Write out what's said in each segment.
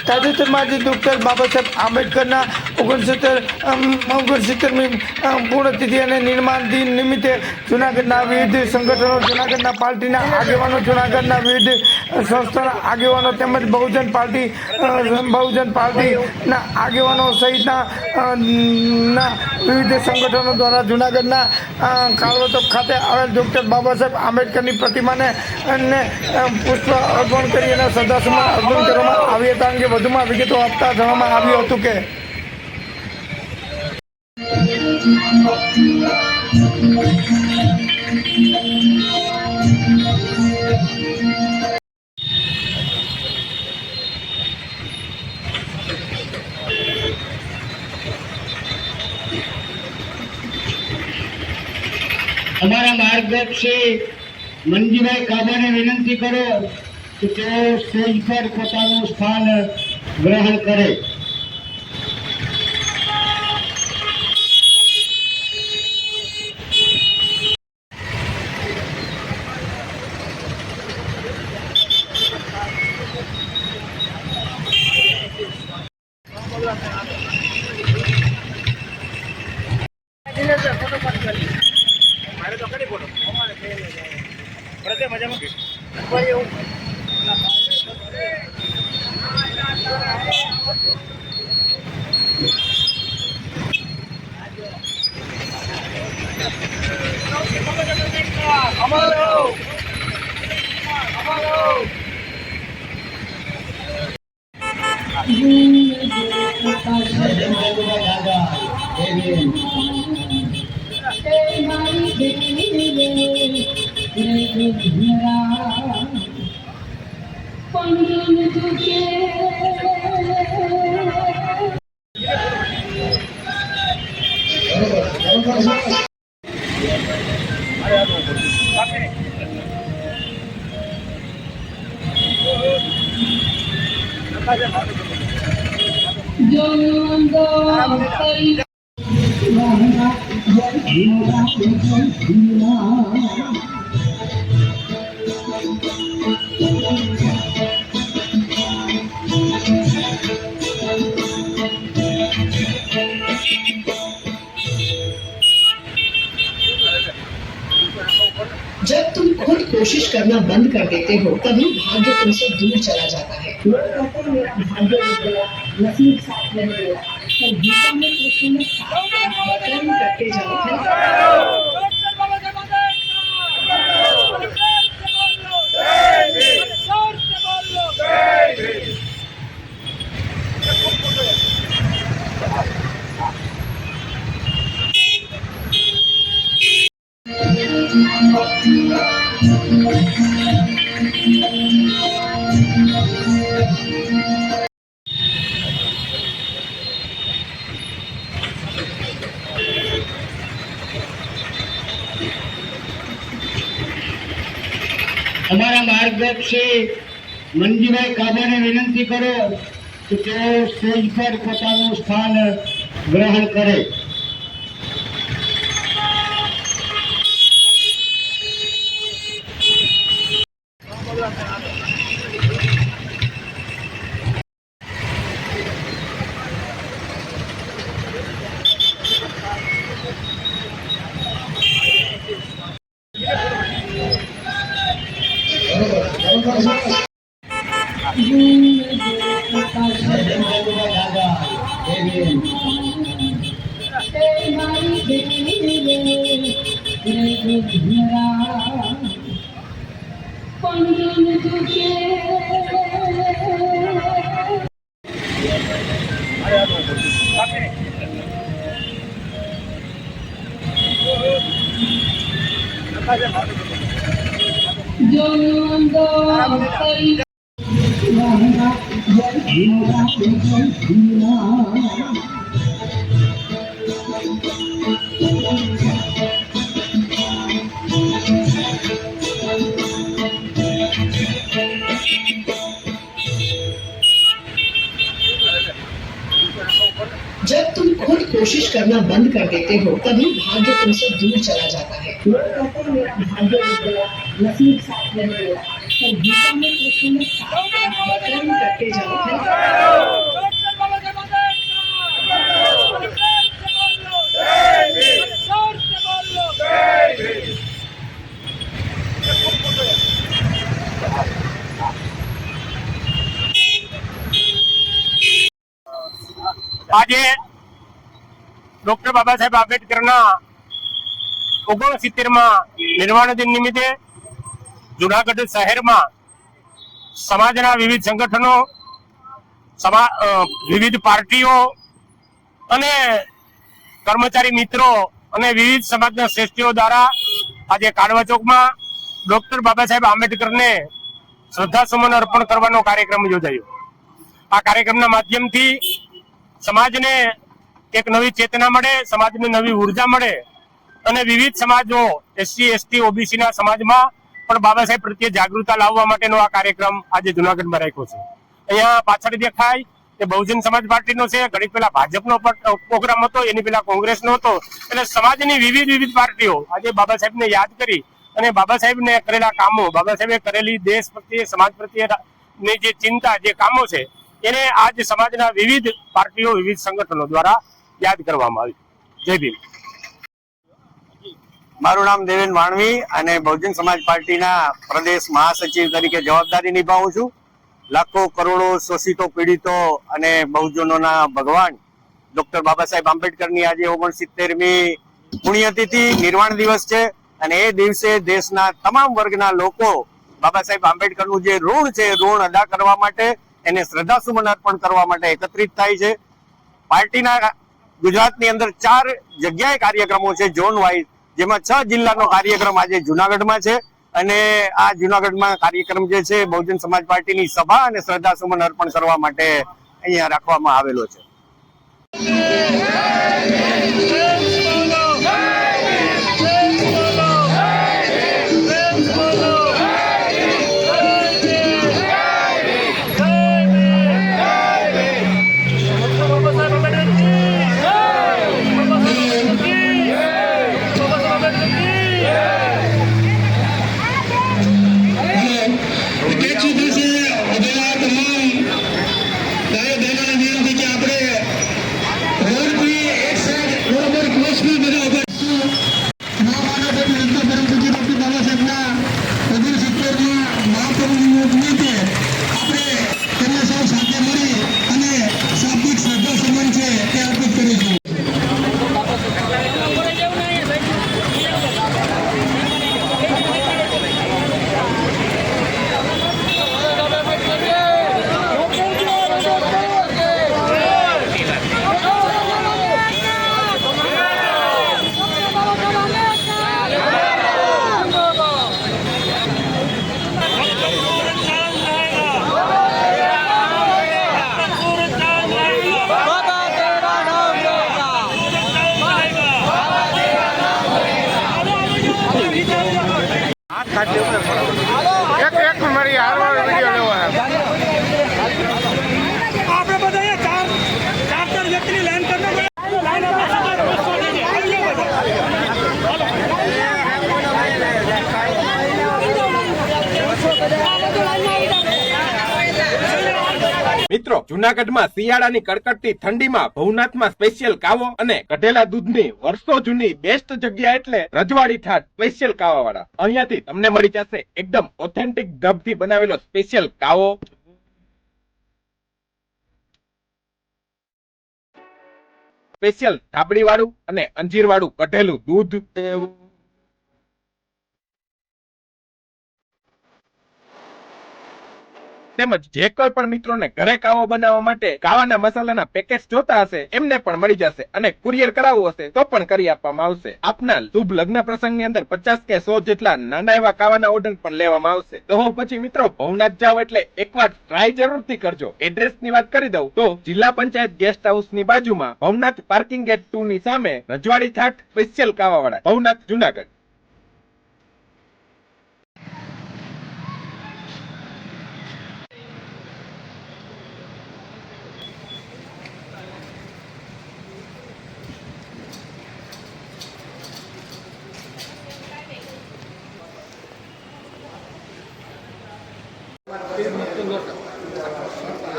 તાજેતરમાં જ ડૉક્ટર બાબા સાહેબ આંબેડકરના 69મી પૂર્ણતિથિ અને નિર્માણ દિન નિમિત્તે જૂનાગઢના વિવિધ સંગઠનો, જૂનાગઢના પાર્ટીના આગેવાનો, જૂનાગઢના વિવિધ સંસ્થાના આગેવાનો તેમજ બહુજન પાર્ટીના આગેવાનો સહિતના વિવિધ સંગઠનો દ્વારા જૂનાગઢના કાળવતોપ ખાતે આવેલ ડૉક્ટર બાબા સાહેબ આંબેડકરની પ્રતિમાને પુષ્પ અર્પણ કરી અને શ્રદ્ધાસુમન અર્પણ કરવામાં આવી હતા. અંગે વધુમાં વિગતો આપતા જણાવવામાં આવ્યું હતું કે हमारा मार्गदर्शक मंजीभाई काबाने विनंती करो कि तेओ स्टेज पर पोतानुं स्थान ग्रहण करे. जब तुम खुद कोशिश करना बंद कर देते हो तभी भाग्य तुमसे दूर चला जाता है. लोग कहते हैं मेरा भाग्य मिल गया, नसीब साथ नहीं गया, पर गीता में कृष्ण ने कर्म करते जाओ. हमारा मार्गदर्शक मंजीभाई काबाने विनंती करो कि तेओ स्टेज पर पोतानुं स्थान ग्रहण करे. जब तुम खुद कोशिश करना बंद कर देते हो तभी भाग्य तुमसे दूर चला जाता है. लोग कहते हैं मेरा भाग्य मिल गया, नसीब साथ नहीं गया, पर गीता में कृष्ण ने कर्म करते जाओ. આજે ડોક્ટર બાબા સાહેબ આંબેડકરના 69માં નિર્વાણ દિન નિમિત્તે જુનાગઢ શહેરમાં સમાજના વિવિધ સંગઠનો, વિવિધ પાર્ટીઓ અને કર્મચારી મિત્રો અને વિવિધ સમાજના શ્રેષ્ઠીઓ દ્વારા આજે કાળવા ચોકમાં ડોક્ટર બાબા સાહેબ આંબેડકરને શ્રદ્ધાસુમન અર્પણ કરવાનો કાર્યક્રમ યોજાયો. આ કાર્યક્રમના માધ્યમથી સમાજને એક નવી ચેતના મળે, સમાજને નવી ઉર્જા મળે અને વિવિધ સમાજો SC, ST, OBC ના સમાજમાં પણ બાબા સાહેબ પ્રત્યે જાગૃતતા લાવવા માટેનો આ કાર્યક્રમ આજે જુનાગઢમાં રાખ્યો છે. અહીંયા પાછળ દેખાય તે બહુજન સમાજ પાર્ટીનો છે, ઘણી પહેલા ભાજપનો પ્રોગ્રામ હતો, એની પહેલા કોંગ્રેસનો હતો. એટલે સમાજની વિવિધ પાર્ટીઓ આજે બાબા સાહેબને યાદ કરી અને બાબા સાહેબને કરેલા કામો, બાબા સાહેબે કરેલી દેશ પ્રત્યે, સમાજ પ્રત્યેની જે ચિંતા, જે કામો છે એને આજ સમાજના વિવિધ પાર્ટીઓ, વિવિધ સંગઠનો દ્વારા યાદ કરવામાં આવી. જય ભીમ. મારું નામ દેવેન વાણવી અને બહુજન સમાજ પાર્ટીના પ્રદેશ મહાસચિવ તરીકે જવાબદારી નિભાવું છું. લાખો કરોડો શોષિતો, પીડિતો અને બહુજનોના ભગવાન ડોક્ટર બાબા સાહેબ આંબેડકરની આજે 69મી પુણ્યતિથિ, નિર્વાણ દિવસ છે અને એ દિવસે દેશના તમામ વર્ગના લોકો બાબા સાહેબ આંબેડકરનું જે ઋણ છે, ઋણ અદા કરવા માટે, એને શ્રદ્ધાસુમન અર્પણ કરવા માટે એકત્રિત થાય છે. પાર્ટીના ગુજરાતની અંદર 4 જગ્યાએ કાર્યક્રમો છે ઝોન વાઇઝ, જેમાં 6 જિલ્લાનો કાર્યક્રમ આજે જુનાગઢમાં છે અને આ જુનાગઢમાં કાર્યક્રમ જે છે બહુજન સમાજ પાર્ટીની સભા અને શ્રદ્ધાસુમન અર્પણ કરવા માટે અહીંયા રાખવામાં આવેલો છે. એક મારી હારવાર વિડીયો લેવો આપણે બધા ચાર વ્યક્તિની લાઈન મિત્રો, જુનાગઢમાં શિયાળાની કડકડતી ઠંડીમાં ભવનાથમાં સ્પેશિયલ કાવો અને કઢેલા દૂધની વર્ષો જૂની બેસ્ટ જગ્યા એટલે રજવાડી ઠાઠ સ્પેશિયલ કાવા વાળા. અહીંયાથી તમને મળી જશે એકદમ ઓથેન્ટિક ઢબથી બનાવેલો સ્પેશિયલ કાવો, સ્પેશિયલ ઢાબડી વાળું અને અંજીર વાળું કઢેલું દૂધ, તેમજ જે કોઈ પણ મિત્રોને ઘરે કાવો બનાવવા માટે કાવાના મસાલાના પેકેટ જોતા હશે એમને પણ મળી જશે અને કુરિયર કરાવવું હશે તો પણ કરી આપવામાં આવશે. આપના શુભ લગ્ન પ્રસંગની અંદર 50 કે 100 જેટલા નાના એવા કાવાના ઓર્ડર પણ લેવામાં આવશે. તો પછી મિત્રો, ભવનાથ જાવ એટલે એકવાર ટ્રાય જરૂરથી કરજો. એડ્રેસ ની વાત કરી દઉં તો જિલ્લા પંચાયત ગેસ્ટ હાઉસ ની બાજુમાં ભવનાથ પાર્કિંગ ગેટ 2 ની સામે રજવાડી ઠાઠ સ્પેશિયલ કાવાવાળા, ભવનાથ, જુનાગઢ.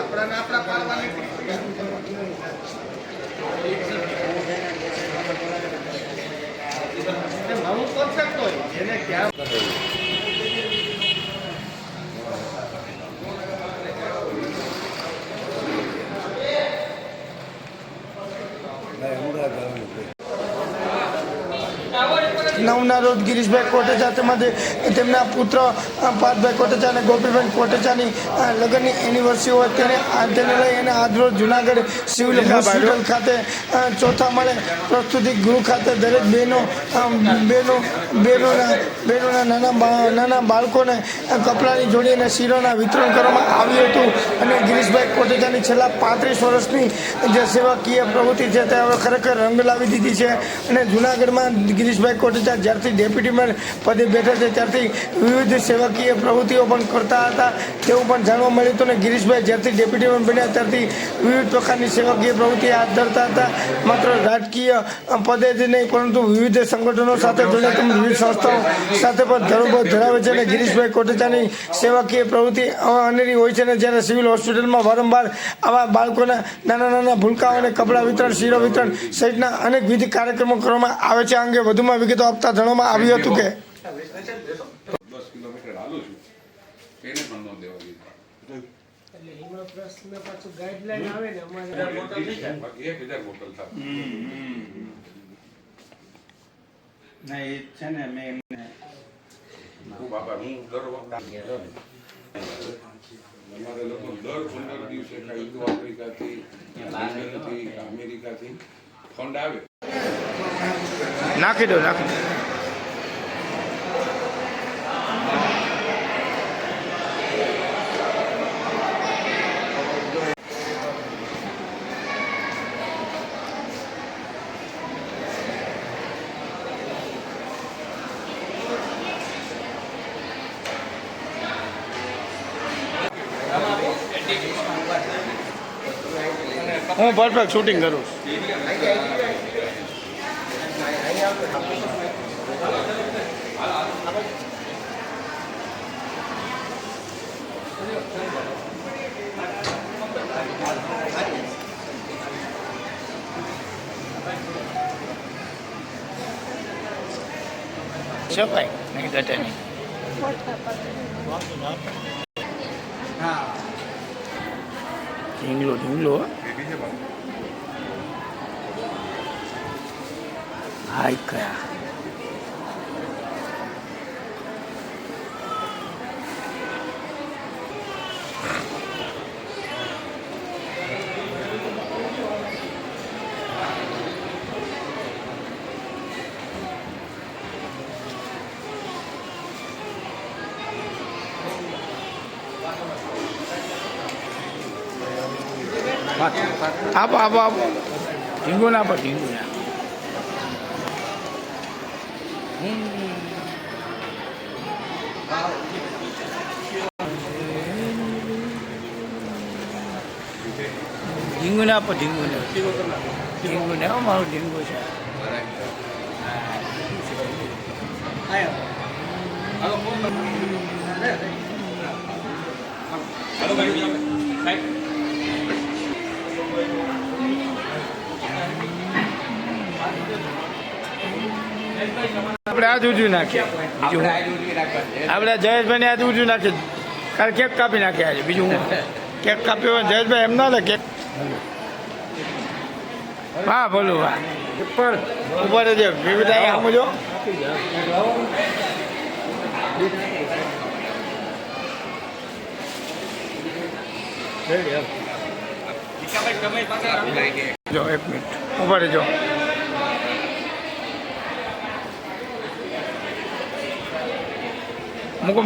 આપણા 9 રોજ ગિરીશભાઈ કોટેચા તેમજ તેમના પુત્ર પાર્થભાઈ કોટેચા અને ગોપીબેન કોટેચાની લગ્નની એનિવર્સરી હોય તેને લઈ અને આજરોજ જુનાગઢ સિવિલ હોસ્પિટલ ખાતે ચોથા માળે પ્રસ્તુતિ ગૃહ ખાતે દરેક બહેનોના નાના બાળકોને કપડાની જોડી અને શીરોના વિતરણ કરવામાં આવ્યું હતું અને ગિરીશભાઈ કોટેચાની છેલ્લા 35 વર્ષની જે સેવાકીય પ્રવૃત્તિ છે તે હવે ખરેખર રંગ લાવી દીધી છે અને જૂનાગઢમાં ગિરીશભાઈ કોટેચા જ્યારથી ડેપ્યુટી મેયર પદે બેઠા છે ત્યારથી વિવિધ સેવાકીય પ્રવૃત્તિઓ પણ કરતા હતા તેવું પણ જાણવા મળ્યું હતું અને ગિરીશભાઈ જ્યારથી ડેપ્યુટી મેયર બન્યા ત્યારથી વિવિધ પ્રકારની સેવાકીય પ્રવૃત્તિ હાથ ધરતા હતા. માત્ર રાજકીય પદે જ નહીં પરંતુ વિવિધ સંગઠનો સાથે જોડાયા તેમજ વિવિધ સંસ્થાઓ સાથે પણ ધરોહર ધરાવે છે અને ગિરીશભાઈ કોટેચાની સેવાકીય પ્રવૃત્તિ અનેરી હોય છે અને જ્યારે સિવિલ હોસ્પિટલમાં વારંવાર આવા બાળકોના નાના ભૂલકાઓને કપડાં વિતરણ શીરો વિતરણ સહિતના અનેકવિધ કાર્યક્રમો કરવામાં આવે છે. આ અંગે વધુમાં વિગતો આપતા જણાવવામાં આવ્યું હતું કે 10 કિલોમીટર હાલું છું એને પણ ન દેવા દીધા બાકી 1000 બોટલ થાય ના એ છે ને મેં એમને બાબા હું દર વખતે અમારે લોકો દર 15 દિવસે કાંઈ આફ્રિકાથી લંડનથી અમેરિકાથી ફંડ આવે નાખી દો હું પરફેક્ટ શૂટિંગ કરું છપાય નહીં ઘટે નહીં. ઢીંગલો હાય કયા આપો ઢીંગો ના આપો ઢીંગો ના ઢીંગો ના આપો ઢીંગો ના મારું ઢીંગો છે. આપણે આ દૂધું નાખીએ બીજું આપણે જયેશભાઈને આ દૂધું નાખીએ કાલે કેક કાપી નાખીએ આજે બીજું કેક કાપ્યો હોય જયેશભાઈ એમ ના લે કેક હા બોલું હા ઉપર જ વિવિધ આમ જો જો 1 મિનિટ ઉપર જો મૂકો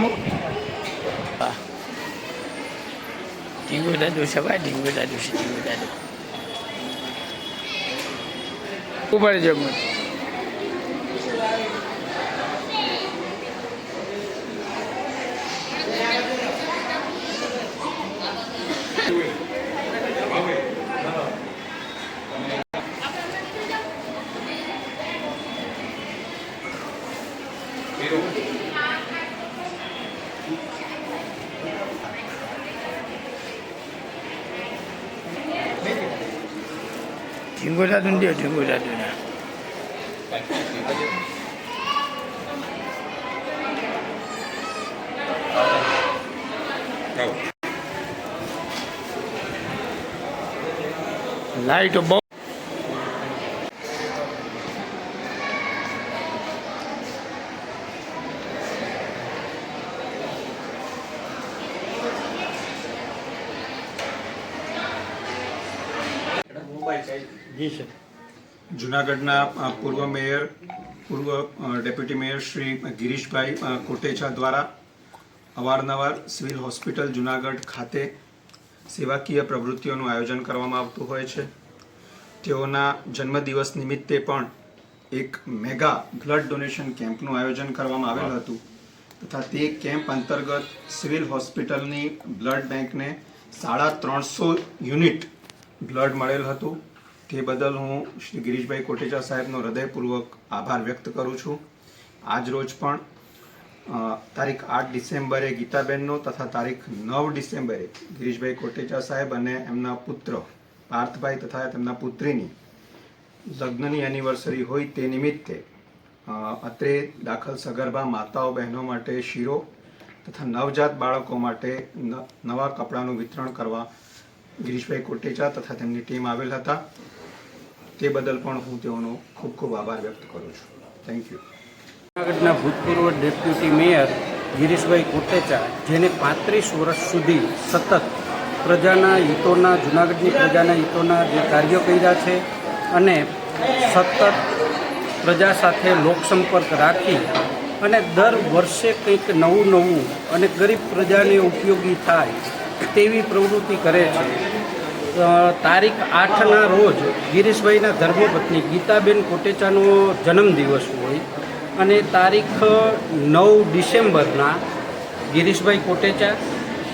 હા ઢીંગુ દાદુ છે ભાઈ ઢીંગુ દાદુ ઉપર જો ઢીંગો દાદુ ને ઢીંગો દાદુ ના લાઈટ બહુ જી સર. જૂનાગઢના પૂર્વ મેયર પૂર્વ ડેપ્યુટી મેયર શ્રી ગિરીશભાઈ કોટેચા દ્વારા અવારનવાર સિવિલ હોસ્પિટલ જૂનાગઢ ખાતે સેવાકીય પ્રવૃત્તિઓનું આયોજન કરવામાં આવતું હોય છે. તેઓના જન્મદિવસ નિમિત્તે પણ એક મેગા બ્લડ ડોનેશન કેમ્પનું આયોજન કરવામાં આવેલ હતું તથા તે કેમ્પ અંતર્ગત સિવિલ હોસ્પિટલની બ્લડ બેંકને 350 યુનિટ બ્લડ મળેલ હતું. તે બદલ હું શ્રી ગિરીશભાઈ કોટેચા સાહેબનો હૃદયપૂર્વક આભાર વ્યક્ત કરું છું. આજ રોજ પણ તારીખ 8 ડિસેમ્બરે ગીતાબેનનો તથા તારીખ 9 ડિસેમ્બરે ગિરીશભાઈ કોટેચા સાહેબ અને એમના પુત્ર પાર્થભાઈ તથા તેમના પુત્રીની લગ્નની એનિવર્સરી હોય તે નિમિત્તે અત્રે દાખલ સગર્ભા માતાઓ બહેનો માટે શીરો તથા નવજાત બાળકો માટે નવા કપડાનું વિતરણ કરવા ગિરીશભાઈ કોટેચા તથા તેમની ટીમ આવેલ હતા. તે બદલ પણ હું તેઓનો ખૂબ ખૂબ આભાર વ્યક્ત કરું છું. Thank you. જૂનાગઢના ભૂતપૂર્વ ડેપ્યુટી મેયર ગિરીશભાઈ કોટેચા, જેને 35 વર્ષ સુધી સતત પ્રજાના હિતોના, જૂનાગઢની પ્રજાના હિતોના જે કાર્યો કર્યા છે અને સતત પ્રજા સાથે લોકસંપર્ક રાખી અને દર વર્ષે કંઈક નવું અને ગરીબ પ્રજાને ઉપયોગી થાય તેવી પ્રવૃત્તિ કરે છે. તારીખ 8ના રોજ ગિરીશભાઈના ધર્મપત્ની ગીતાબેન કોટેચાનો જન્મદિવસ હોય અને તારીખ 9 ડિસેમ્બરના ગિરીશભાઈ કોટેચા,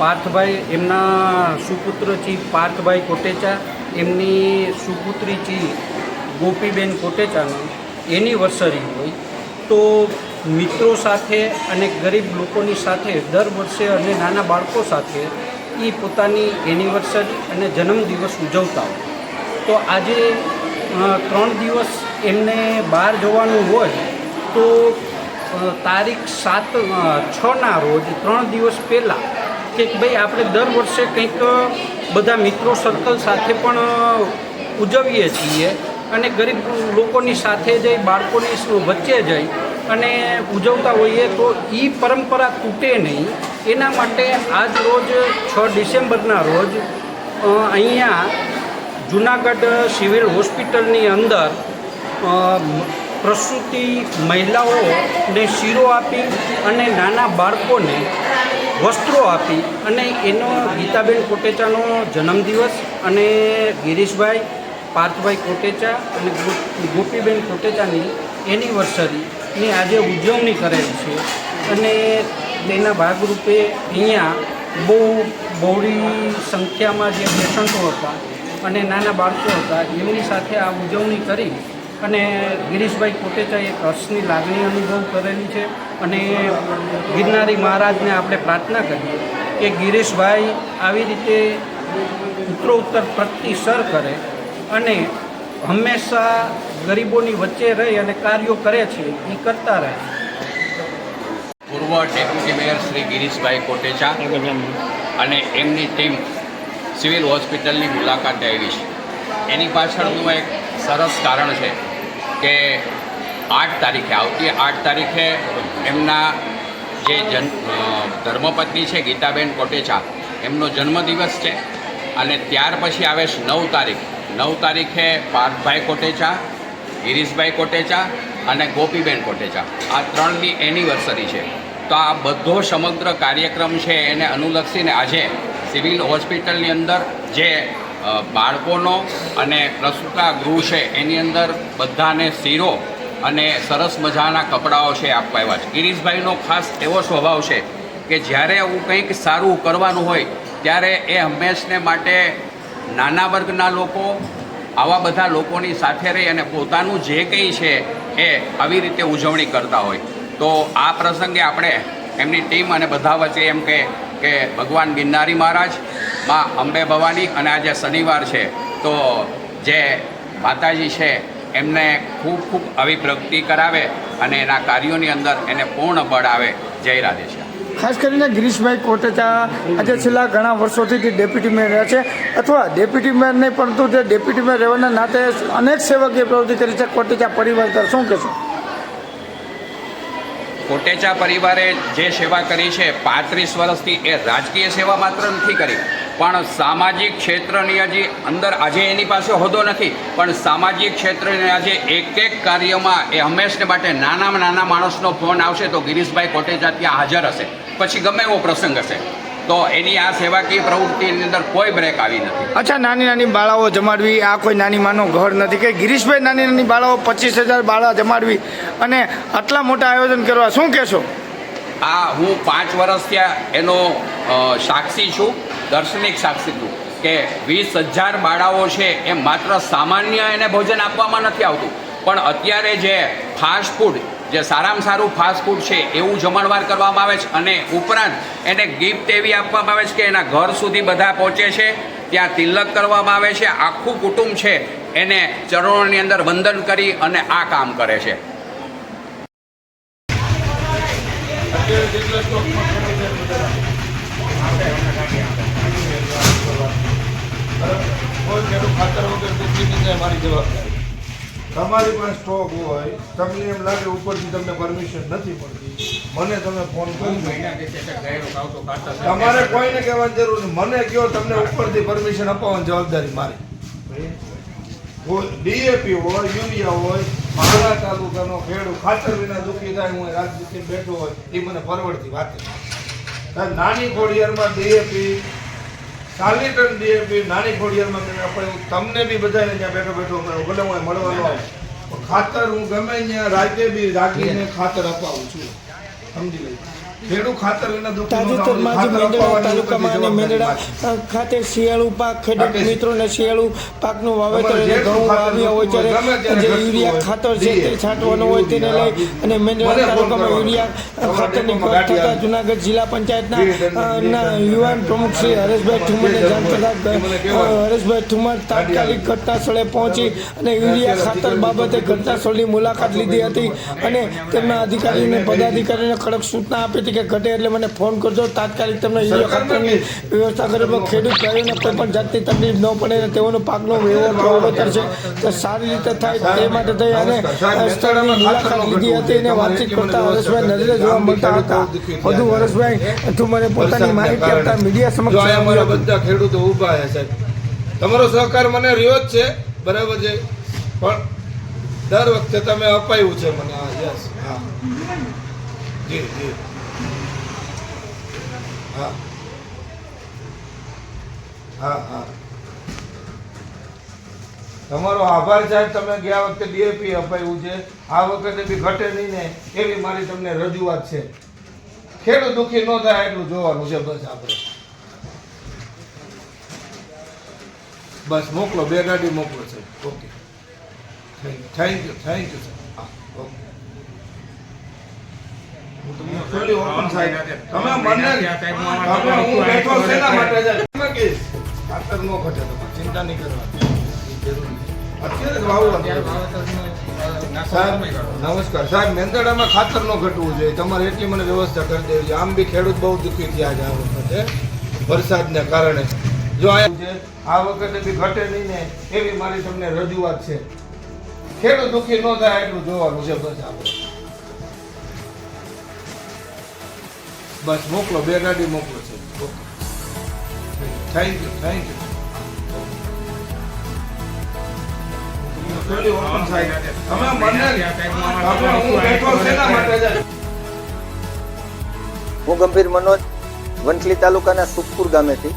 પાર્થભાઈ, એમના સુપુત્ર ચીફ પાર્થભાઈ કોટેચા, એમની સુપુત્રી ચીફ ગોપીબેન કોટેચાનો એનિવર્સરી હોય તો મિત્રો સાથે અને ગરીબ લોકોની સાથે દર વર્ષે અને નાના બાળકો સાથે એ પોતાની એનિવર્સરી અને જન્મદિવસ ઉજવતા હોય. તો આજે 3 દિવસ એમને બહાર જવાનું હોય તો તારીખ 6ના રોજ 3 દિવસ પહેલાં કે ભાઈ આપણે દર વર્ષે કંઈક બધા મિત્રો સર્કલ સાથે પણ ઉજવીએ છીએ અને ગરીબ લોકોની સાથે જઈ, બાળકોની વચ્ચે જઈ અને ઉજવતા હોઈએ તો એ પરંપરા તૂટે નહીં એના માટે આજ રોજ 6 ડિસેમ્બરના રોજ અહીંયા જૂનાગઢ સિવિલ હોસ્પિટલની અંદર પ્રસૂતિ મહિલાઓને શીરો આપી અને નાના બાળકોને વસ્ત્રો આપી અને એનો ગીતાબેન કોટેચાનો જન્મદિવસ અને ગિરીશભાઈ, પાર્થભાઈ કોટેચા અને ગોપીબેન કોટેચાની એનિવર્સરીની આજે ઉજવણી કરેલ છે. અને તેના ભાગરૂપે અહીંયા બહોળી સંખ્યામાં જે પેશન્ટો હતા અને નાના બાળકો હતા એમની સાથે આ ઉજવણી કરી અને ગિરીશભાઈ કોટેચાએ એક હર્ષની લાગણી અનુભવ કરેલી છે. અને ગિરનારી મહારાજને આપણે પ્રાર્થના કરીએ કે ગિરીશભાઈ આવી રીતે ઉત્તરોત્તર પ્રગતિ સર કરે અને હંમેશા ગરીબોની વચ્ચે રહી અને કાર્યો કરે છે એ કરતા રહે. પૂર્વ ડેપ્યુટી મેયર શ્રી ગિરીશભાઈ કોટેચા અને એમની ટીમ સિવિલ હોસ્પિટલની મુલાકાતે આવી છે. એની પાછળનું એક સરસ કારણ છે કે 8 તારીખે, આવતી 8 તારીખે એમના જે ધર્મપત્ની છે ગીતાબેન કોટેચા, એમનો જન્મદિવસ છે. અને ત્યાર પછી આવે છે 9 તારીખ. 9 તારીખે પાર્થભાઈ કોટેચા, ગિરીશભાઈ કોટેચા અને ગોપીબેન કોટેચા, આ 3ની એનિવર્સરી છે. તો આ બધો સમગ્ર કાર્યક્રમ છે એને અનુલક્ષીને આજે સિવિલ હોસ્પિટલની અંદર જે બાળકોનો અને પ્રસૂતા ગૃહ છે એની અંદર બધાને શીરો અને સરસ મજાના કપડાઓ છે આપવા આવ્યા છે. ગિરીશભાઈનો ખાસ એવો સ્વભાવ છે કે જ્યારે હું કંઈક સારું કરવાનું હોય ત્યારે એ હંમેશને માટે નાના વર્ગના લોકો, આવા બધા લોકોની સાથે રહી અને પોતાનું જે કંઈ છે એ આવી રીતે ઉજવણી કરતા હોય. તો આ પ્રસંગે આપણે એમની ટીમ અને બધા વચ્ચે એમ કે ભગવાન ગિરનારી મહારાજ, માં અંબે ભવાની અને આજે શનિવાર છે તો જે માતાજી છે એમને ખૂબ ખૂબ આવી પ્રગતિ કરાવે અને એના કાર્યોની અંદર એને પૂર્ણ બળ આવે. જય રાધેશ્યામ. ખાસ કરીને ગિરીશભાઈ કોટેચા આજે છેલ્લા ઘણા વર્ષોથી જે ડેપ્યુટી મેયર રહ્યા છે અથવા ડેપ્યુટી મેયર નહીં પરંતુ જે ડેપ્યુટી મેયર રહેવાના નાતે અનેક સેવકીય પ્રવૃત્તિ કરી છે. કોટેચા પરિવાર પર શું કહેશો? કોટેચા પરિવારે જે સેવા કરી છે 35 વર્ષથી, એ રાજકીય સેવા માત્ર નથી કરી પણ સામાજિક ક્ષેત્રની હજી અંદર આજે એની પાસે હોદ્દો નથી, પણ સામાજિક ક્ષેત્રની આજે એક કાર્યમાં એ હંમેશને માટે નાનામાં નાના માણસનો ફોન આવશે તો ગિરીશભાઈ કોટેચા ત્યાં હાજર હશે, પછી ગમે એવો પ્રસંગ હશે તો એની આ સેવાકીય પ્રવૃત્તિની અંદર કોઈ બ્રેક આવી નથી. અચ્છા, નાની નાની બાળાઓ જમાડવી આ કોઈ નાની માનો ઘર નથી કે ગિરીશભાઈ નાની નાની બાળાઓ 25,000 બાળા જમાડવી અને આટલા મોટા આયોજન કરવા શું કહેશો? આ હું 5 વર્ષ ત્યાં એનો સાક્ષી છું, દર્શનિક સાક્ષી છું કે 20,000 બાળાઓ છે એ માત્ર સામાન્ય એને ભોજન આપવામાં નથી આવતું, પણ અત્યારે જે ફાસ્ટ ફૂડ, જે સારામાં સારું ફાસ્ટ ફૂડ છે એવું જમણવાર કરવામાં આવે છે અને ઉપરાંત એને ગિફ્ટ એવી આપવામાં આવે છે કે એના ઘર સુધી બધા પહોંચે છે, ત્યાં તિલક કરવામાં આવે છે, આખું કુટુંબ છે એને ચરણોની અંદર વંદન કરી અને આ કામ કરે છે. તમારી પાસે સ્ટોક હોય, તમને એમ લાગે ઉપરથી તમને પરમિશન નથી મળતી, મને તમે ફોન કરી, તમારે કોઈને કહેવાની જરૂર નહીં, મને કહો તમને ઉપરથી પરમિશન અપાવવાની જવાબદારી મારી. ડીએપી હોય, યુરિયા હોય, મારા તાલુકાનો ખેડૂત ખાતર વિના દુઃખી થાય, હું રાજનીતિ બેઠો હોય એ મને પરવડતી વાત. નાની ખોડિયારમાં ડીએપી 40 ટન ડીએપી નાની ખોડિયારમાં મેં અપાયું, તમને બી બધાને ત્યાં બેઠો બેઠો ભલે હું મળવાનો આવું, ખાતર હું ગમે ત્યાં રાતે બી રાખીને ખાતર અપાવું છું, સમજી લઈ. ખેડૂત ખાતર વિના તાજેતરમાં જે મેંદરડા તાલુકામાં અને મેંદરડા ખાતે શિયાળુ પાક ખેડૂત મિત્રોને શિયાળુ પાકનું વાવેતર અને ઘઉં વાવ્યા હોય ત્યારે જે યુરિયા ખાતર છે તે છાંટવાનું હોય તેને લઈ અને મેંદરડા તાલુકામાં યુરિયા ખાતરની ઘટ થતાં જુનાગઢ જિલ્લા પંચાયતના યુવાન પ્રમુખ શ્રી હરેશભાઈ ઠુમરને જાણ થતાં હરેશભાઈ ઠુમર તાત્કાલિક ઘટના સ્થળે પહોંચી અને યુરિયા ખાતર બાબતે ઘટના સ્થળની મુલાકાત લીધી હતી અને તેમના અધિકારીને પદાધિકારીને કડક સૂચના આપી હતી કે ઘટે એટલે મને ફોન કરજો, તાત્કાલિક તમને યુરિયા ખાતરની વ્યવસ્થા કરે તો ખેડૂત ભાઈઓને કોઈ પણ જાતની તકલીફ ન પડે અને તેઓનો પાકનો વાવેતર છે તે સારી રીતે થાય તે માટે થઈ અને સ્થળની મુલાકાત લીધી હતી અને વાતચીત કરતા હરેશભાઈ નજરે જોવા મળતા હતા. વધુ હરેશભાઈ ઠુમરે પોતાની માહિતી આપતા મીડિયા સમક્ષ અમારા બધા ખેડૂતો ઊભા છે સાહેબ, તમારો સહકાર મને રહ્યો જ છે, બરાબર છે, પણ દર વખતે તમે અપાયું છે મને. યસ, હા જી જી, હા હા હા, તમારો આભાર સાહેબ. તમે ગયા વખતે ડીએપી અપાયું છે, આ વખતે બી ઘટે નહીં ને એવી મારી તમને રજૂઆત છે. ખેડૂત દુઃખી ન થાય એટલું જોવાનું છે બસ. આપણે બસ મોકલો, 2 ગાડી મોકલો છે. Okay, thank you sir. હા, ઓકે. હું તમને ખુલ્લી ઓપન સાહેબ, તમે મને હું બેઠો છે ના માટે જાય ખાતર નો ઘટે, તમે ચિંતા નહીં કરવાની જરૂર નથી. અત્યારે જ વાવવાનું સાહેબ. નમસ્કાર સાહેબ, મેંદરડામાં ખાતર નો ઘટવું જોઈએ, તમારે એટલી મને વ્યવસ્થા કરી દેવી છે. આમ બી ખેડૂત બહુ દુઃખી થયા છે આ વખતે વરસાદને કારણે. જો આ વખતે બી ઘટે નહીં ને એવી મારી તમને રજૂઆત છે. ખેડૂત દુઃખી ન થાય એટલું જોવાનું છે બસ. આપણે બસ મોકલો, 2 ગાડી મોકલો છે. Okay, thank you sir. ખુલ્લી ઓપન સાહેબ, તમે મને હું બેઠો છે ના માટે જાય. હું ગંભીર મનોજ, વંથલી તાલુકાના સુખપુર ગામેથી.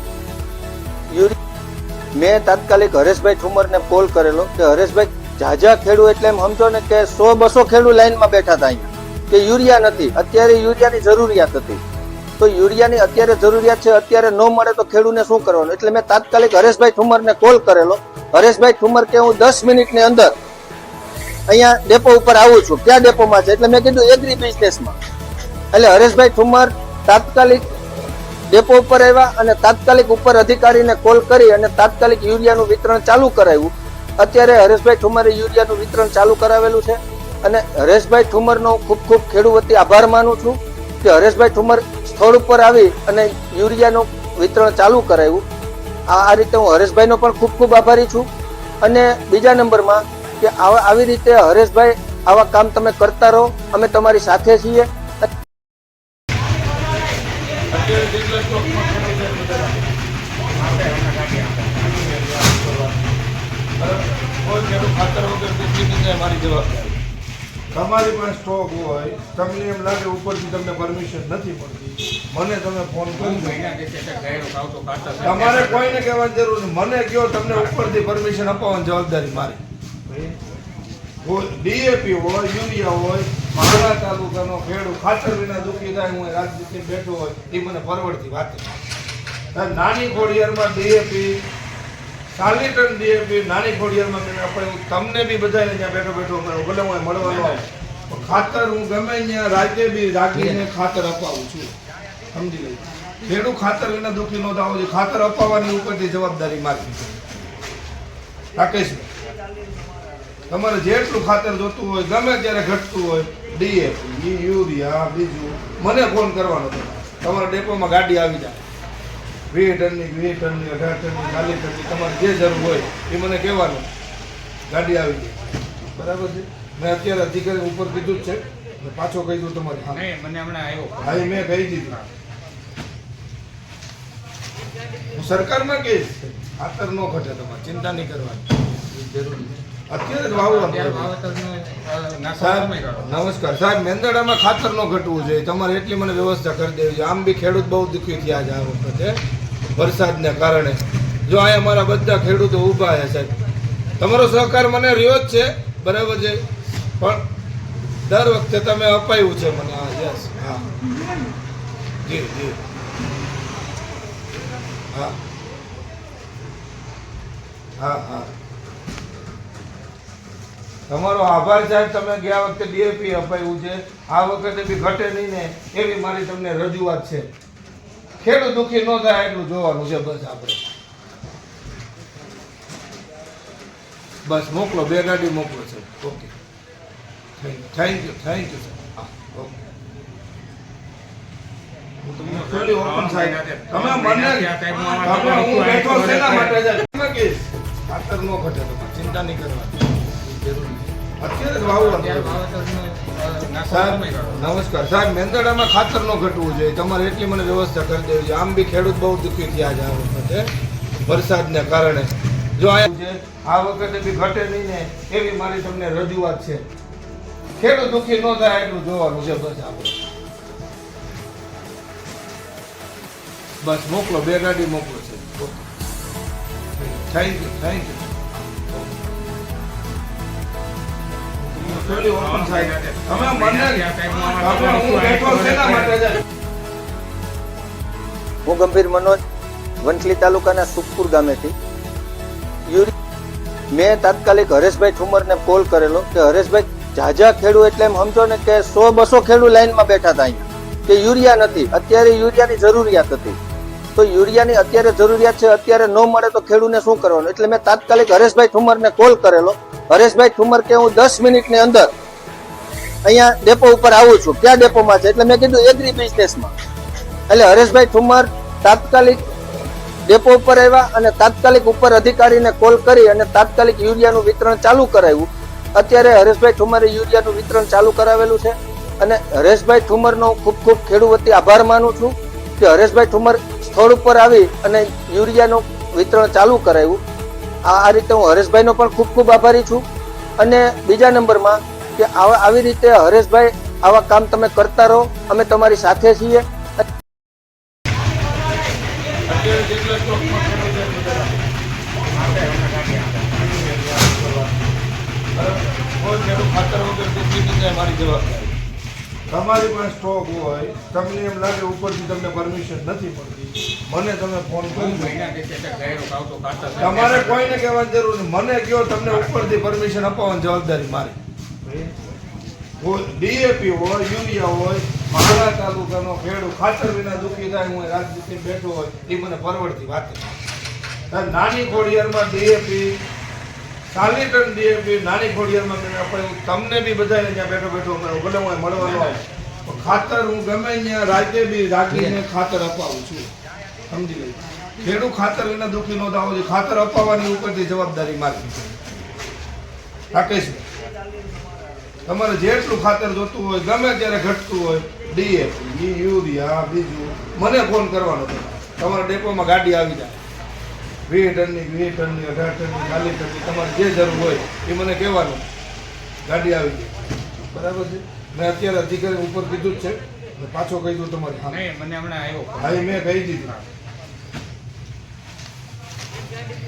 મેં તાત્કાલિક હરેશભાઈ ઠુમરને કોલ કરેલો કે હરેશભાઈ ઝાઝા ખેડૂ એટલે એમ સમજો ને કે 100-200 ખેડૂ લાઈનમાં બેઠા હતા અહીંયા કે યુરિયા નથી, અત્યારે યુરિયાની જરૂરિયાત હતી. તો યુરિયાની અત્યારે જરૂરિયાત છે, અત્યારે ન મળે તો ખેડૂને શું કરવાનું? એટલે મેં તાત્કાલિક હરેશભાઈ ઠુમરને કોલ કરેલો. હરેશભાઈ ઠુમર કે હું 10 મિનિટની અંદર અહીંયા ડેપો ઉપર આવું છું. ક્યાં ડેપોમાં છે? એટલે મેં કીધું એગ્રી બિઝનેસમાં. એટલે હરેશભાઈ ઠુમર તાત્કાલિક ડેપો ઉપર આવ્યા અને તાત્કાલિક ઉપર અધિકારીને કોલ કરી અને તાત્કાલિક યુરિયાનું વિતરણ ચાલુ કરાવ્યું. અત્યારે હરેશભાઈ ઠુમરે યુરિયાનું વિતરણ ચાલુ કરાવેલું છે અને હરેશભાઈ ઠુમરનો ખૂબ ખૂબ ખેડૂત વતી આભાર માનું છું કે હરેશભાઈ ઠુમર સ્થળ ઉપર આવી અને યુરિયાનું વિતરણ ચાલુ કરાવ્યું. આ રીતે હું હરેશભાઈનો પણ ખૂબ ખૂબ આભારી છું. અને બીજા નંબરમાં કે આવી રીતે હરેશભાઈ આવા કામ તમે કરતા રહો, અમે તમારી સાથે છીએ. અત્યારે ખેડૂત ખાતર વગર કેટલી જગ્યાએ મારી જવાબદારી. તમારી પાસે સ્ટોક હોય, તમને એમ લાગે ઉપરથી તમને પરમિશન નથી મળતી, મને તમે ફોન કરી તમારે કોઈને કહેવાની જરૂર નથી. મને કહો તમને ઉપરથી પરમિશન અપાવવાની જવાબદારી મારી. ડીએપી હોય, યુરિયા હોય, મારા તાલુકાનો ખેડૂત ખાતર વિના દુઃખી થાય, હું રાજનીતિ બેઠો હોય એ મને પરવડતી વાત નથી. નાની ખોડિયારમાં ડીએપી 40 ટન ડીએપી નાની ખોડિયારમાં મેં અપાયું. તમને બી બધાને ત્યાં બેઠો બેઠો ભલે હું મળવાનો આવું, પણ ખાતર હું ગમે ત્યાં રાજ્ય બી રાખીને ખાતર અપાવું છું. સમજી લઈ. ખેડૂત ખાતર વિના દુઃખી ન થવું જોઈએ. ખાતર અપાવવાની ઉપરથી જવાબદારી મારી. રાકેશ, તમારે જેટલું ખાતર જોતું હોય, ગમે ત્યારે ઘટતું હોય, ડીએપી, યુરિયા, બીજું મને ફોન કરવાનો. તમારા ડેપોમાં ગાડી આવી જાય, 20 ટનની, 20 ટનની, 18 ટનની, 40 ટનની, તમારે જે જરૂર હોય એ મને કહેવાનું. ગાડી આવી જાય. બરાબર છે. મેં અત્યારે અધિકારી ઉપર કીધું જ છે, પાછો કહી દઉં તમારે. હા, મને હમણાં આવ્યો. હા, મેં કહી દીધું. હું સરકારમાં કહીશ ખાતર ન ઘટે, તમારે ચિંતા નહીં કરવાની જરૂર નથી. અત્યારે જ વાવવાનું. સાહેબ નમસ્કાર. સાહેબ, મેંદરડામાં ખાતર ન ઘટવું જોઈએ. તમારે એટલી મને વ્યવસ્થા કરી દેવી જોઈએ. આમ બી ખેડૂત બહુ દુઃખી થયા છે આ વખતે વરસાદને કારણે. જો અહીંયા અમારા બધા ખેડૂતો ઊભા છે સાહેબ, તમારો સહકાર મને રહ્યો જ છે, બરાબર છે, પણ દર વખતે તમે અપાયું છે મને. હા, યસ, હા, જી જી, હા હા હા, તમારો આભાર સાહેબ. તમે ગયા વખતે ડીએપી અપાયું છે, આ વખતે બી ઘટે નહીં ને એવી મારી તમને રજૂઆત છે. ખેડૂત દુઃખી ન થાય એટલું જોવાનું છે બસ. આપણે બસ મોકલો, 2 ગાડી મોકલો છે. Okay, thank you sir. હા, ઓકે. હું તમને થોડી ઓપન સાહેબ, તમે મને હું બેઠો શેના માટે છે ખાતર ન ઘટે, તમારે ચિંતા નહીં કરવાની જરૂર નથી. અત્યારે જ વાવવાનું. સાહેબ નમસ્કાર. સાહેબ, મેંદરડામાં ખાતર ન ઘટવું જોઈએ. તમારે એટલી મને વ્યવસ્થા કરી દેવી જોઈએ. આમ બી ખેડૂત બહુ દુઃખી થયા છે આ વખતે વરસાદને કારણે. જો આ વખતે બી ઘટે નહીં ને એવી મારી તમને રજૂઆત છે. ખેડૂત દુઃખી ન થાય એટલું જોવાનું છે બસ. આપણે બસ મોકલો, 2 ગાડી મોકલો છે. ઓકે, થેન્ક યુ થોડી ઓપન સાહેબ, તમે મને હું બેઠો શેના માટે છે. હું ગંભીર મનોજ, વંથલી તાલુકાના સુખપુર ગામેથી. મેં તાત્કાલિક હરેશભાઈ ઠુમરને કોલ કરેલો કે હરેશભાઈ, ઝાઝા ખેડૂ એટલે એમ સમજો ને કે 100-200 ખેડૂ લાઈનમાં બેઠા હતા અહીંયા કે યુરિયા નથી. અત્યારે યુરિયાની જરૂરિયાત હતી, તો યુરિયાની અત્યારે જરૂરિયાત છે, અત્યારે ન મળે તો ખેડૂને શું કરવાનું? એટલે મેં તાત્કાલિક હરેશભાઈ ઠુમરને કોલ કરેલો. હરેશભાઈ ઠુમર કે હું 10 મિનિટની અંદર અહીંયા ડેપો ઉપર આવું છું. ક્યાં ડેપોમાં છે? એટલે મેં કીધું એગ્રી બિઝનેસમાં. એટલે હરેશભાઈ ઠુમર તાત્કાલિક ડેપો ઉપર આવ્યા અને તાત્કાલિક ઉપર અધિકારીને કોલ કરી અને તાત્કાલિક યુરિયાનું વિતરણ ચાલુ કરાવ્યું. અત્યારે હરેશભાઈ ઠુમરે યુરિયાનું વિતરણ ચાલુ કરાવેલું છે અને હરેશભાઈ ઠુમરનો ખૂબ ખૂબ ખેડૂત વતી આભાર માનું છું કે હરેશભાઈ ઠુમર સ્થળ ઉપર આવી અને યુરિયાનું વિતરણ ચાલુ કરાવ્યું. આ રીતે હું હરેશભાઈનો પણ ખૂબ ખૂબ આભારી છું. અને બીજા નંબરમાં કે આવી રીતે હરેશભાઈ આવા કામ તમે કરતા રહો, અમે તમારી સાથે છીએ. ખાતર વગર કેટલી જગ્યાએ મારી જવાબદારી. તમારી પાસે સ્ટોક હોય, તમને એમ લાગે ઉપરથી તમને પરમિશન નથી મળતી, મને તમે ફોન કરી તમારે કોઈને કહેવાની જરૂર નથી. મને કહો તમને ઉપરથી પરમિશન અપાવવાની જવાબદારી મારી. ડીએપી હોય, યુરિયા હોય, મારા તાલુકાનો ખેડૂત ખાતર વિના દુઃખી થાય, હું રાજનીતિ બેઠો હોય એ મને પરવડતી વાત નથી. નાની ખોડિયારમાં ડીએપી 40 ટન ડીએપી નાની ખોડિયારમાં મેં અપાયું. તમને બી બધાને ત્યાં બેઠો બેઠો ભલે હું મળવાનો આવું, પણ ખાતર હું ગમે ત્યાં રાજ્ય બી રાખીને ખાતર અપાવું છું. સમજી લઈ. ખેડૂત ખાતર વિના દુઃખી ન થવું જોઈએ. ખાતર અપાવવાની ઉપરથી જવાબદારી મારી. રાકેશ, તમારે જેટલું ખાતર જોતું હોય, ગમે ત્યારે ઘટતું હોય, ડીએપી, યુરિયા, બીજું મને ફોન કરવાનો. તમારા ડેપોમાં ગાડી આવી જાય, 20 ટનની 20 ટનની 18 ટનની 40 ટનની તમારે જે જરૂર હોય એ મને કહેવાનું, ગાડી આવી ગઈ, બરાબર છે. મેં અત્યારે અધિકારી ઉપર કીધું જ છે અને પાછો કહી દઉં તમારે. હા મને હમણાં આવ્યો હા એ મેં કહી દીધું.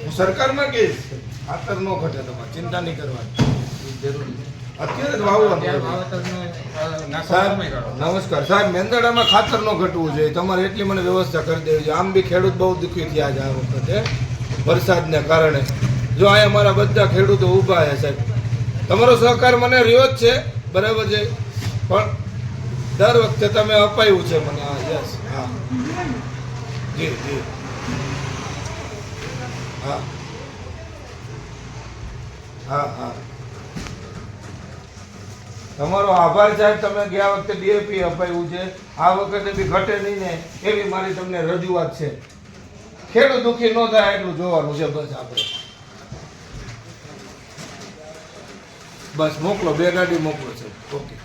હું સરકારમાં કહીશ ખાતર ન ઘટે, તમારે ચિંતા નહીં કરવાની, જરૂરી અત્યારે જ વાવવાનું. સાહેબ નમસ્કાર સાહેબ, મેંદરડામાં ખાતર ન ઘટવું જોઈએ, તમારે એટલી મને વ્યવસ્થા કરી દેવી છે. આમ બી ખેડૂત બહુ દુઃખી થયા છે આ વખતે વરસાદને કારણે. જો અહીંયા મારા બધા ખેડૂતો ઊભા છે સાહેબ, તમારો સહકાર મને રહ્યો જ છે, બરાબર છે, પણ દર વખતે તમે અપાયું છે મને. હા યસ, હા જી જી, હા હા હા, તમારો આભાર સાહેબ. તમે ગયા વખતે ડીએપી અપાયું છે, આ વખતે બી ઘટે નહીં ને એવી મારી તમને રજૂઆત છે. ખેડૂત દુઃખી ન થાય એટલું જોવાનું છે બસ. આપણે બસ મોકલો, 2 ગાડી મોકલો છે. Okay,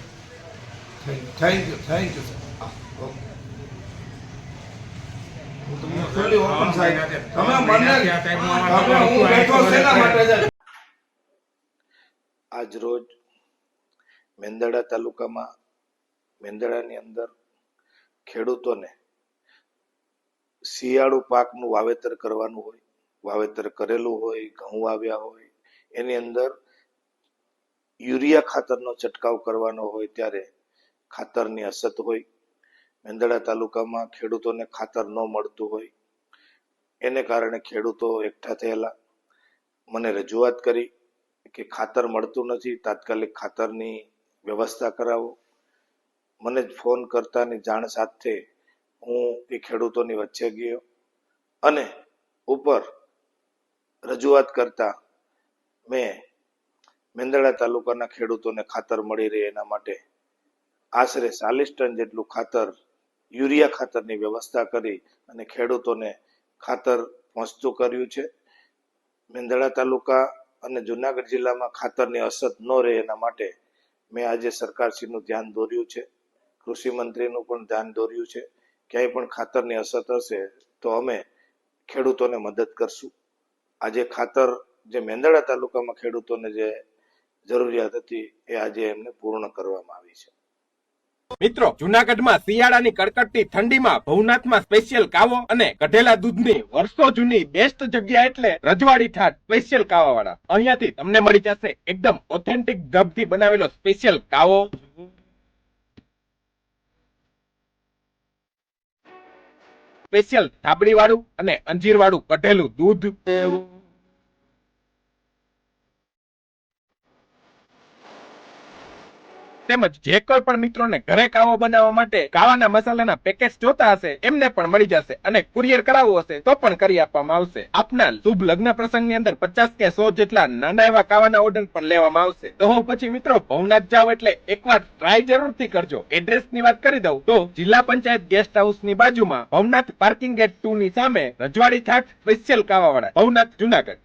thank you sir. હા ઓકે, હું તમને ખુલ્લી ઓપન સાહેબ, તમે મને હું બેઠો શેના માટે છે. આજ રોજ મેંદરડા તાલુકામાં મેંદરડાની અંદર ખેડૂતોને શિયાળુ પાકનું વાવેતર કરવાનું હોય, વાવેતર કરેલું હોય, ઘઉં વાવ્યા હોય, એની અંદર યુરિયા ખાતરનો છંટકાવ કરવાનો હોય ત્યારે ખાતરની અછત હોય. મેંદરડા તાલુકામાં ખેડૂતોને ખાતર ન મળતું હોય, એને કારણે ખેડૂતો એકઠા થયેલા, મને રજૂઆત કરી કે ખાતર મળતું નથી, તાત્કાલિક ખાતરની વ્યવસ્થા કરાવો. મને જ ફોન કરતાની જાણ સાથે હું એ ખેડૂતોની વચ્ચે ગયો અને ઉપર રજૂઆત કરતા મેં મેંદરડા તાલુકાના ખેડૂતોને ખાતર મળી રહે એના માટે આશરે 40 ટન જેટલું ખાતર, યુરિયા ખાતરની વ્યવસ્થા કરી અને ખેડૂતોને ખાતર પહોંચતું કર્યું છે. મેંદરડા તાલુકા અને જુનાગઢ જિલ્લામાં ખાતરની અછત ન રહે એના માટે મેં આજે સરકારશ્રીનું ધ્યાન દોર્યું છે, કૃષિ મંત્રીનું પણ ધ્યાન દોર્યું છે. ક્યાંય પણ ખાતરની અછત હશે તો અમે ખેડૂતોને મદદ કરશું. આજે ખાતર જે મેંદરડા તાલુકામાં ખેડૂતોને જે જરૂરિયાત હતી એ આજે એમને પૂર્ણ કરવામાં આવી છે. મિત્રો, જુનાગઢમાં શિયાળાની કડકડતી ઠંડીમાં ભવનાથમાં સ્પેશિયલ કાવો અને કઢેલા દૂધની વર્ષો જૂની બેસ્ટ જગ્યા એટલે રજવાડી ઠાઠ સ્પેશિયલ કાવા વાળા. અહીંયાથી તમને મળી જશે એકદમ ઓથેન્ટિક દબથી બનાવેલો સ્પેશિયલ કાવો, સ્પેશિયલ થાબડી વાળું અને અંજીર વાળું કઢેલું દૂધ, તેમજ જે કોઈ પણ મિત્રોને ઘરે કાવો બનાવવા માટે કાવાના મસાલાના પેકેજ જોતા હશે એમને પણ મળી જશે અને કુરિયર કરાવવું હશે તો પણ કરી આપવામાં આવશે. આપના શુભ લગ્ન પ્રસંગની અંદર 50 કે 100 જેટલા નાના એવા કાવાના ઓર્ડર પણ લેવામાં આવશે. તો હું પછી મિત્રો ભવનાથ જાવ એટલે એકવાર ટ્રાય જરૂરથી કરજો. એડ્રેસ ની વાત કરી દઉં તો જિલ્લા પંચાયત ગેસ્ટ હાઉસ ની બાજુમાં ભવનાથ પાર્કિંગ ગેટ 2 ની સામે રજવાડી ઠાઠ સ્પેશિયલ કાવાવાળા, ભવનાથ, જુનાગઢ.